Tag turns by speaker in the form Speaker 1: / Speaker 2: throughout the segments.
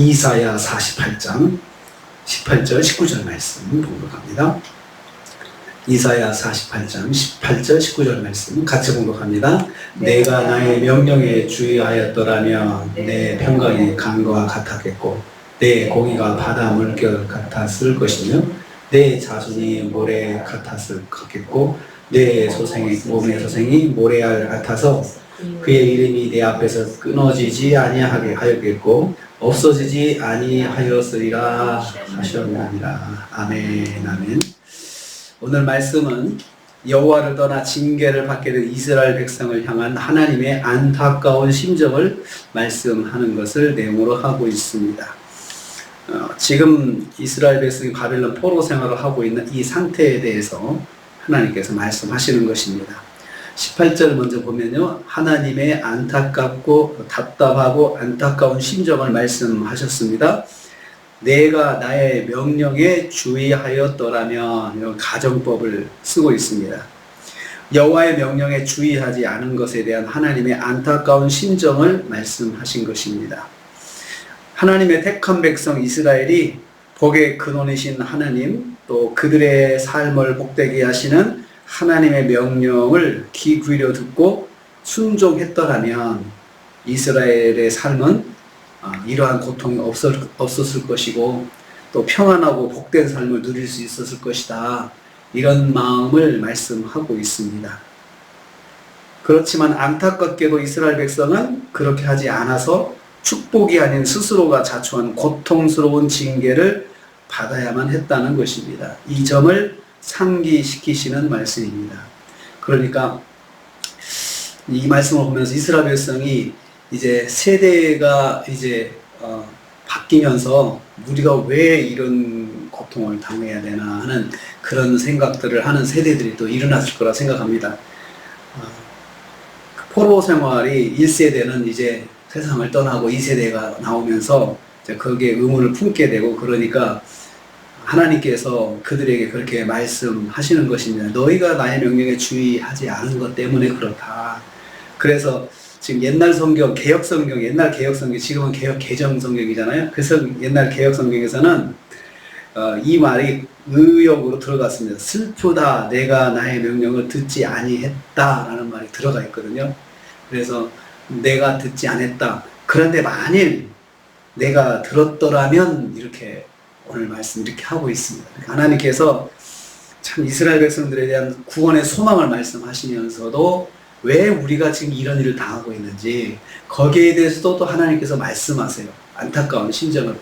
Speaker 1: 이사야 48장 18절 19절 말씀 봉독합니다. 이사야 48장 18절 19절 말씀 같이 봉독합니다. 내가 나의 명령에 주의하였더라면 내 평강이 강과 같았겠고 내 공의가 바다 물결 같았을 것이며 내 자손이 모래 같았을 것겠고 내 몸의 소생이 모래알 같아서 그의 이름이 내 앞에서 끊어지지 아니하겠고 없어지지 아니하였으리라 하셨느니라. 아멘. 아멘. 오늘 말씀은 여호와를 떠나 징계를 받게 된 이스라엘 백성을 향한 하나님의 안타까운 심정을 말씀하는 것을 내용으로 하고 있습니다. 지금 이스라엘 백성이 바벨론 포로 생활을 하고 있는 이 상태에 대해서 하나님께서 말씀하시는 것입니다. 18절 먼저 보면요, 하나님의 안타깝고 답답하고 안타까운 심정을 말씀하셨습니다. 내가 나의 명령에 주의하였더라면, 이런 가정법을 쓰고 있습니다. 여호와의 명령에 주의하지 않은 것에 대한 하나님의 안타까운 심정을 말씀하신 것입니다. 하나님의 택한 백성 이스라엘이 복의 근원이신 하나님, 또 그들의 삶을 복되게 하시는 하나님의 명령을 귀 기울여 듣고 순종했더라면 이스라엘의 삶은 이러한 고통이 없었을 것이고 또 평안하고 복된 삶을 누릴 수 있었을 것이다. 이런 마음을 말씀하고 있습니다. 그렇지만 안타깝게도 이스라엘 백성은 그렇게 하지 않아서 축복이 아닌 스스로가 자초한 고통스러운 징계를 받아야만 했다는 것입니다. 이 점을 상기시키시는 말씀입니다. 그러니까 이 말씀을 보면서 이스라엘 백성이 이제 세대가 이제 바뀌면서 우리가 왜 이런 고통을 당해야 되나 하는 그런 생각들을 하는 세대들이 또 일어났을 거라 생각합니다. 포로 생활이 1세대는 이제 세상을 떠나고 2세대가 나오면서 이제 거기에 의문을 품게 되고, 그러니까 하나님께서 그들에게 그렇게 말씀하시는 것입니다. 너희가 나의 명령에 주의하지 않은 것 때문에 그렇다. 그래서 지금 옛날 성경, 개혁 성경, 옛날 개혁 성경, 지금은 개혁 개정 성경이잖아요. 그래서 옛날 개혁 성경에서는 이 말이 의역으로 들어갔습니다. 슬프다, 내가 나의 명령을 듣지 아니했다라는 말이 들어가 있거든요. 그래서 내가 듣지 않았다. 그런데 만일 내가 들었더라면, 이렇게 오늘 말씀 이렇게 하고 있습니다. 하나님께서 참 이스라엘 백성들에 대한 구원의 소망을 말씀하시면서도 왜 우리가 지금 이런 일을 당하고 있는지 거기에 대해서도 또 하나님께서 말씀하세요. 안타까운 심정을.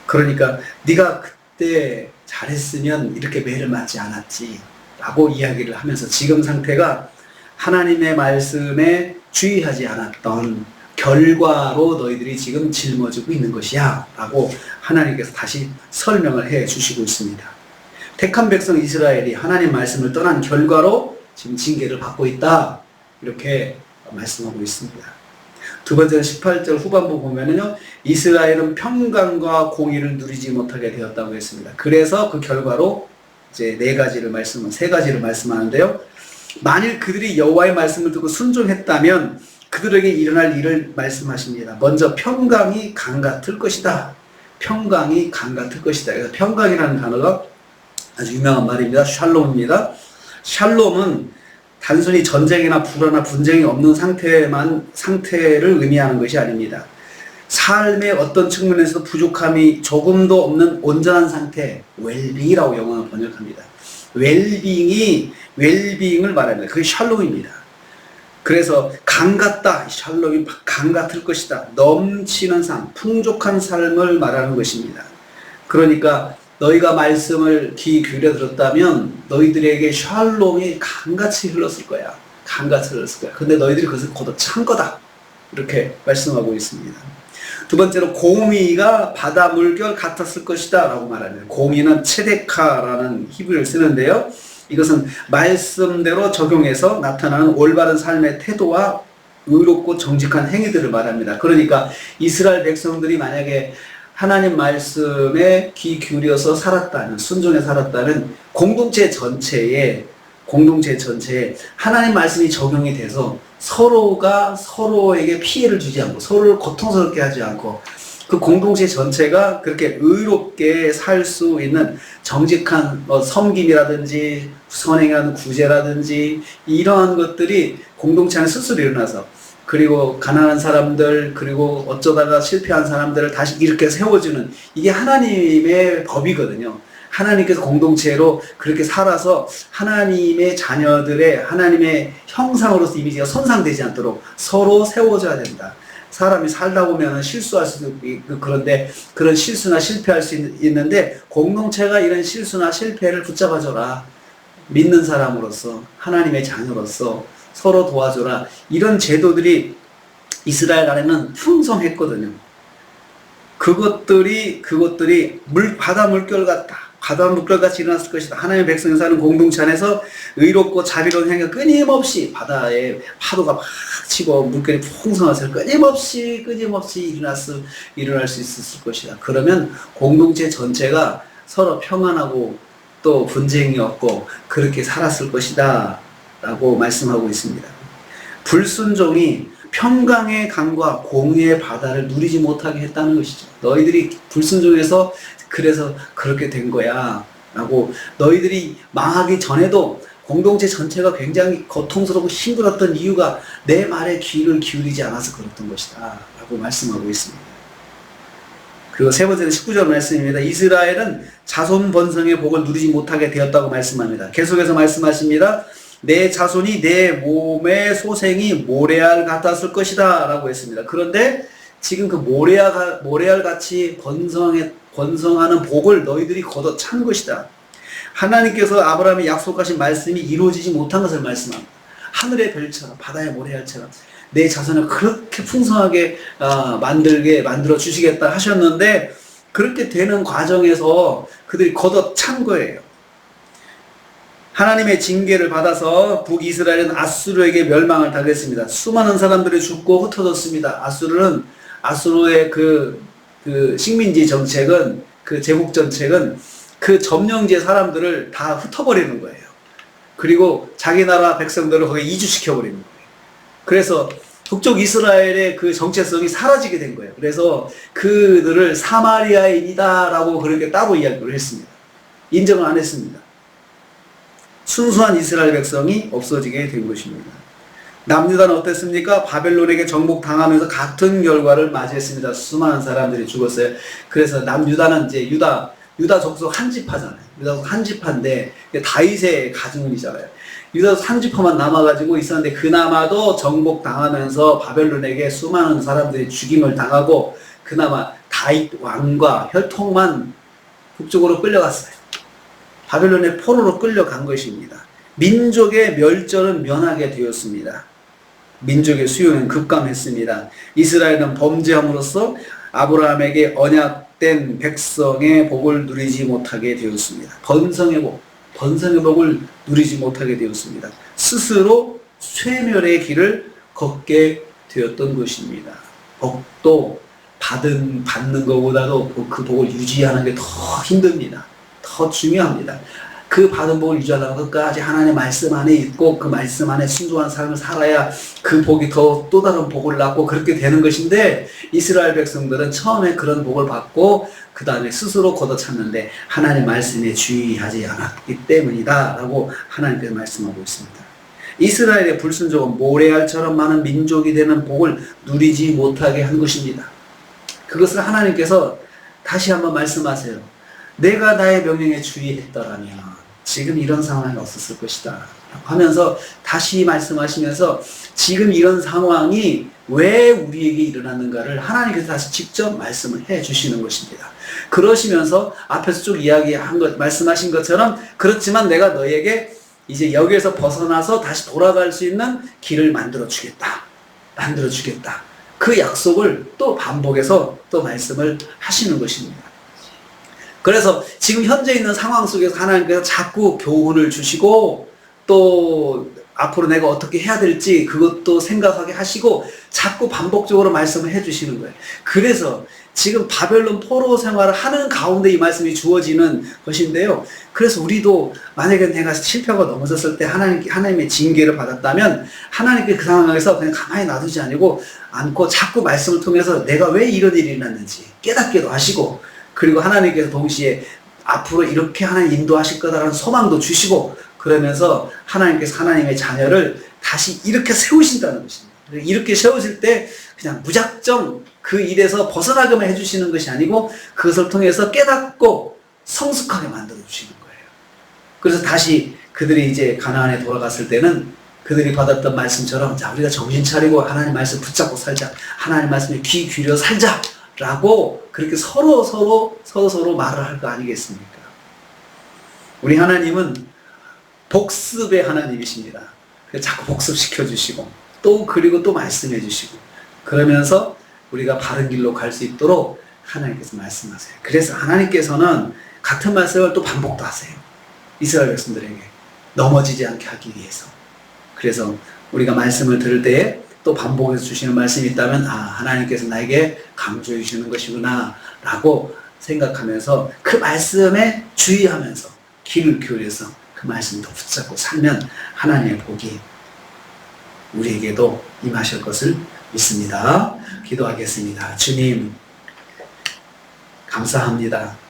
Speaker 1: 그러니까 네가 그때 잘했으면 이렇게 매를 맞지 않았지 라고 이야기를 하면서 지금 상태가 하나님의 말씀에 주의하지 않았던 결과로 너희들이 지금 짊어지고 있는 것이야 라고 하나님께서 다시 설명을 해 주시고 있습니다. 택한 백성 이스라엘이 하나님 말씀을 떠난 결과로 지금 징계를 받고 있다, 이렇게 말씀하고 있습니다. 두 번째는 18절 후반부 보면은요, 이스라엘은 평강과 공의를 누리지 못하게 되었다고 했습니다. 그래서 그 결과로 이제 세 가지를 말씀하는데요. 만일 그들이 여호와의 말씀을 듣고 순종했다면 그들에게 일어날 일을 말씀하십니다. 먼저 평강이 강 같을 것이다. 평강이 강 같을 것이다. 그래서 평강이라는 단어가 아주 유명한 말입니다. 샬롬입니다. 샬롬은 단순히 전쟁이나 불화나 분쟁이 없는 상태를 의미하는 것이 아닙니다. 삶의 어떤 측면에서 부족함이 조금도 없는 온전한 상태, 웰빙이라고 영어로 번역합니다. 웰빙을 말합니다. 그게 샬롬입니다. 그래서 강 같다, 샬롬이 강 같을 것이다. 넘치는 삶, 풍족한 삶을 말하는 것입니다. 그러니까 너희가 말씀을 귀 기울여 들었다면 너희들에게 샬롬이 강같이 흘렀을 거야. 강같이 흘렀을 거야. 근데 너희들이 그것을 거둬 찬 거다. 이렇게 말씀하고 있습니다. 두 번째로 공의가 바다 물결 같았을 것이다 라고 말합니다. 공의는 체데카라는 히브리어를 쓰는데요. 이것은 말씀대로 적용해서 나타나는 올바른 삶의 태도와 의롭고 정직한 행위들을 말합니다. 그러니까 이스라엘 백성들이 만약에 하나님 말씀에 귀 기울여서 살았다는, 순종해 살았다는 공동체 전체에 하나님 말씀이 적용이 돼서 서로가 서로에게 피해를 주지 않고 서로를 고통스럽게 하지 않고 그 공동체 전체가 그렇게 의롭게 살 수 있는 정직한 섬김이라든지 선행하는 구제라든지 이러한 것들이 공동체 안에 스스로 일어나서, 그리고 가난한 사람들, 그리고 어쩌다가 실패한 사람들을 다시 이렇게 세워주는, 이게 하나님의 법이거든요. 하나님께서 공동체로 그렇게 살아서 하나님의 자녀들의 하나님의 형상으로서 이미지가 손상되지 않도록 서로 세워줘야 된다. 사람이 살다 보면 실수할 수도 있고, 그런데 그런 실수나 실패할 수 있는데 공동체가 이런 실수나 실패를 붙잡아줘라. 믿는 사람으로서, 하나님의 자녀로서 서로 도와줘라. 이런 제도들이 이스라엘 안에는 풍성했거든요. 그것들이 바다 물결 같이 일어났을 것이다. 하나님의 백성이 사는 공동체 안에서 의롭고 자비로운 행위가 끊임없이, 바다에 파도가 막 치고 물결이 풍성해서 끊임없이 일어날 수 있었을 것이다. 그러면 공동체 전체가 서로 평안하고 또 분쟁이 없고 그렇게 살았을 것이다 라고 말씀하고 있습니다. 불순종이 평강의 강과 공의의 바다를 누리지 못하게 했다는 것이죠. 너희들이 불순종해서 그래서 그렇게 된 거야 라고, 너희들이 망하기 전에도 공동체 전체가 굉장히 고통스럽고 힘들었던 이유가 내 말에 귀를 기울이지 않아서 그랬던 것이다 라고 말씀하고 있습니다. 그리고 세 번째는 19절 말씀입니다. 이스라엘은 자손 번성의 복을 누리지 못하게 되었다고 말씀합니다. 계속해서 말씀하십니다. 내 자손이 내 몸의 소생이 모래알 같았을 것이다 라고 했습니다. 그런데 지금 그 모래알 같이 번성하는 복을 너희들이 거둬 찬 것이다. 하나님께서 아브라함에 약속하신 말씀이 이루어지지 못한 것을 말씀합니다. 하늘의 별처럼, 바다의 모래알처럼 내 자손을 그렇게 풍성하게 만들어 주시겠다 하셨는데, 그렇게 되는 과정에서 그들이 거둬 찬 거예요. 하나님의 징계를 받아서 북이스라엘은 아수르에게 멸망을 당했습니다. 수많은 사람들이 죽고 흩어졌습니다. 아수르의 그 식민지 정책은, 그 제국 정책은 그 점령지의 사람들을 다 흩어버리는 거예요. 그리고 자기 나라 백성들을 거기에 이주시켜버리는 거예요. 그래서 북쪽 이스라엘의 그 정체성이 사라지게 된 거예요. 그래서 그들을 사마리아인이다라고 그렇게 따로 이야기를 했습니다. 인정을 안 했습니다. 순수한 이스라엘 백성이 없어지게 된 것입니다. 남유다는 어땠습니까? 바벨론에게 정복당하면서 같은 결과를 맞이했습니다. 수많은 사람들이 죽었어요. 그래서 남유다는 이제 유다 족속 한 지파잖아요. 유다 족속 한 지파인데 다윗의 가문이잖아요. 유다 족속 한 지파만 남아가지고 있었는데, 그나마도 정복당하면서 바벨론에게 수많은 사람들이 죽임을 당하고 그나마 다윗 왕과 혈통만 북쪽으로 끌려갔어요. 바벨론의 포로로 끌려간 것입니다. 민족의 멸절은 면하게 되었습니다. 민족의 수요는 급감했습니다. 이스라엘은 범죄함으로써 아브라함에게 언약된 백성의 복을 누리지 못하게 되었습니다. 번성의 복을 누리지 못하게 되었습니다. 스스로 쇠멸의 길을 걷게 되었던 것입니다. 복도 받는 것보다도 그 복을 유지하는 게 더 힘듭니다. 더 중요합니다. 그 받은 복을 유지하려면 끝까지 하나님의 말씀 안에 있고 그 말씀 안에 순종한 삶을 살아야 그 복이 또 다른 복을 낳고 그렇게 되는 것인데, 이스라엘 백성들은 처음에 그런 복을 받고 그 다음에 스스로 걷어찼는데 하나님의 말씀에 주의하지 않았기 때문이다 라고 하나님께서 말씀하고 있습니다. 이스라엘의 불순종은 모래알처럼 많은 민족이 되는 복을 누리지 못하게 한 것입니다. 그것을 하나님께서 다시 한번 말씀하세요. 내가 나의 명령에 주의했더라면 지금 이런 상황이 없었을 것이다 하면서 다시 말씀하시면서 지금 이런 상황이 왜 우리에게 일어났는가를 하나님께서 다시 직접 말씀을 해 주시는 것입니다. 그러시면서 앞에서 쭉 말씀하신 것처럼, 그렇지만 내가 너에게 이제 여기에서 벗어나서 다시 돌아갈 수 있는 길을 만들어 주겠다. 그 약속을 또 반복해서 또 말씀을 하시는 것입니다. 그래서 지금 현재 있는 상황 속에서 하나님께서 자꾸 교훈을 주시고, 또 앞으로 내가 어떻게 해야 될지 그것도 생각하게 하시고 자꾸 반복적으로 말씀을 해 주시는 거예요. 그래서 지금 바벨론 포로 생활을 하는 가운데 이 말씀이 주어지는 것인데요. 그래서 우리도 만약에 내가 실패가 넘어졌을 때 하나님의 징계를 받았다면 하나님께 그 상황에서 그냥 가만히 놔두지 않고 자꾸 말씀을 통해서 내가 왜 이런 일이 일어났는지 깨닫게도 하시고, 그리고 하나님께서 동시에 앞으로 이렇게 하나님 인도하실 거다라는 소망도 주시고, 그러면서 하나님께서 하나님의 자녀를 다시 이렇게 세우신다는 것입니다. 이렇게 세우실 때 그냥 무작정 그 일에서 벗어나게만 해주시는 것이 아니고 그것을 통해서 깨닫고 성숙하게 만들어 주시는 거예요. 그래서 다시 그들이 이제 가나안에 돌아갔을 때는 그들이 받았던 말씀처럼, 자, 우리가 정신 차리고 하나님 말씀 붙잡고 살자, 하나님 말씀에 귀 기울여 살자 라고 그렇게 서로 말을 할 거 아니겠습니까? 우리 하나님은 복습의 하나님이십니다. 자꾸 복습시켜 주시고 그리고 또 말씀해 주시고, 그러면서 우리가 바른 길로 갈 수 있도록 하나님께서 말씀하세요. 그래서 하나님께서는 같은 말씀을 또 반복도 하세요. 이스라엘 백성들에게 넘어지지 않게 하기 위해서. 그래서 우리가 말씀을 들을 때에 또 반복해서 주시는 말씀이 있다면, 하나님께서 나에게 강조해 주시는 것이구나 라고 생각하면서 그 말씀에 주의하면서 귀를 기울여서 그 말씀을 더 붙잡고 살면 하나님의 복이 우리에게도 임하실 것을 믿습니다. 기도하겠습니다. 주님, 감사합니다.